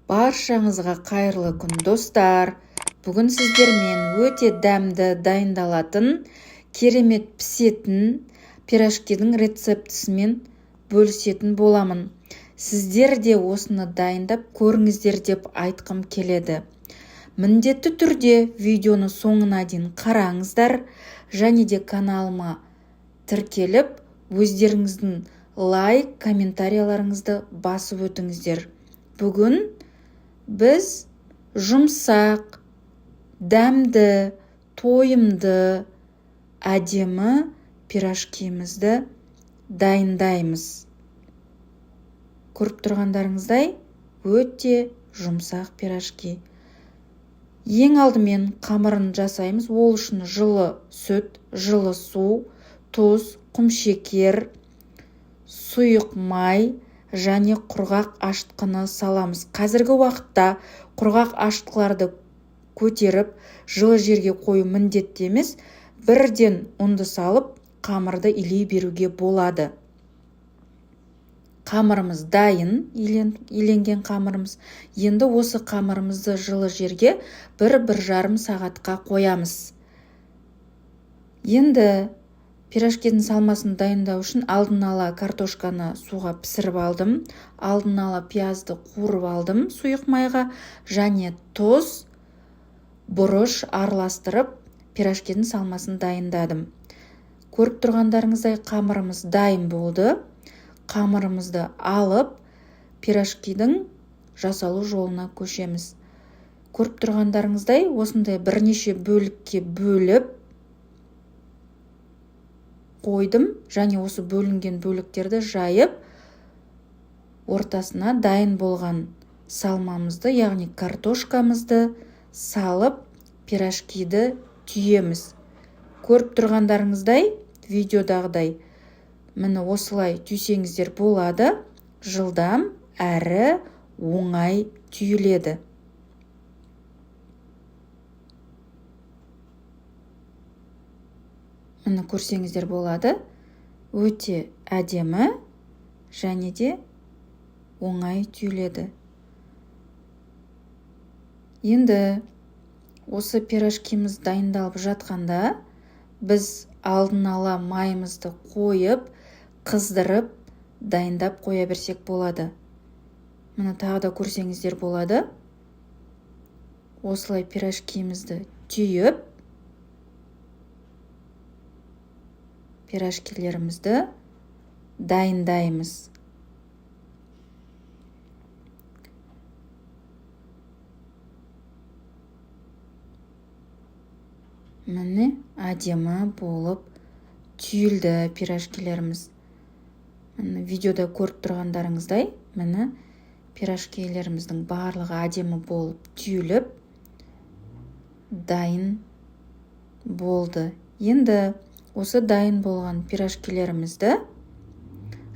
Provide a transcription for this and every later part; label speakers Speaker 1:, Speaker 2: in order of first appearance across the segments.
Speaker 1: Баршаңызға қайырлы күн достар. Бүгін сіздермен өте дәмді дайындалатын, керемет пісетін пирожкидің рецептісімен бөлісетін боламын. Сіздер де осыны дайындап көріңіздер деп айтқым келеді. Міндетті түрде видеоны соңына дейін қараңыздар, және де каналыма тіркеліп, өздеріңіздің лайк, комментарияларыңызды басып өтіңіздер. Бүгін біз жұмсақ, дәмді, тойымды, әдемі пирожкимізді дайындаймыз. Көріп тұрғандарыңыздай, өте жұмсақ пирожки. Ең алдымен қамырын жасаймыз. Ол үшін жылы сүт, жылы су, тұз, құмшекер, сұйық май және құрғақ ашытқыны саламыз. Қазіргі уақытта құрғақ ашытқыларды көтеріп, жылы жерге қою міндетті емес, бірден ұнды салып, қамырды илей беруге болады. Қамырымыз дайын, иленген қамырымыз. Енді осы қамырымызды жылы жерге 1-1,5 сағатқа қоямыз. Енді пирожкидің салмасын дайындау үшін алдын ала картошканы суға пісіріп алдым. Алдын ала пиязды қуырып алдым сұйық майға, және тұз, бұрыш араластырып пирожкидің салмасын дайындадым. Көріп тұрғандарыңыздай қамырымыз дайын болды. Қамырымызды алып, пирожкидің жасалу жолына көшеміз. Көріп тұрғандарыңыздай осындай бірнеше бөлікке бөліп қойдым, және осы бөлінген бөліктерді жайып, ортасына дайын болған салмамызды, яғни картошкамызды салып, пирожкиді түйеміз. Көріп тұрғандарыңыздай, видеодағыдай, міне осылай түйсеңіздер болады. Жылдам әрі оңай түйіледі. Міне көрсеңіздер болады. Өте әдемі және де оңай түйіледі. Енді осы пирожкиміз дайындалып жатқанда, біз алдын ала майымызды қойып, қыздырып, дайындап қоя берсек болады. Міне тағы да көрсеңіздер болады. Осылай пирожкимізді түйіп, пирожкилерімізді дайындаймыз. Міне әдемі болып түйілді пирожкилеріміз. Міне видеода көріп тұрғандарыңыздай, міне пирожкилеріміздің барлығы әдемі болып түйіліп, дайын болды. Енді осы дайын болған пирожкилерімізді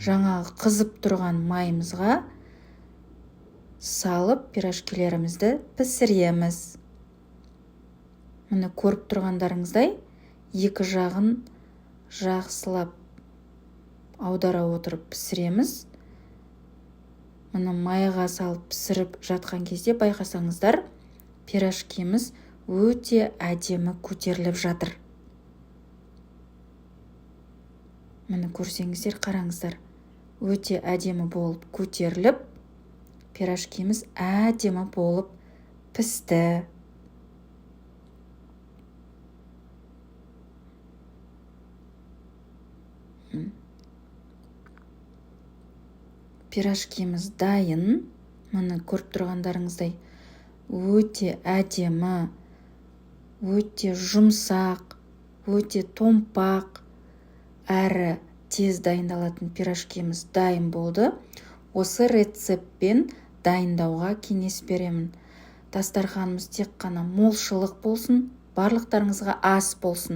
Speaker 1: жаңағы қызып тұрған майымызға салып, пирожкилерімізді пісіреміз. Міне көріп тұрғандарыңыздай, екі жағын жақсылап аудара отырып пісіреміз. Міне майға салып пісіріп жатқан кезде байқасаңыздар, пирожкиміз өте әдемі көтеріліп жатыр. Міне көрсеңіздер, қараңыздар, өте әдемі болып көтеріліп, пирожкиміз әдемі болып пісті. Пирожкиміз дайын. Міне көріп тұрғандарыңыздай, өте әдемі, өте жұмсақ, өте томпақ, әрі тез дайындалатын пирожкиміз дайын болды. Осы рецептпен дайындауға кеңес беремін. Дастарханымыз тек қана молшылық болсын, барлықтарыңызға ас болсын.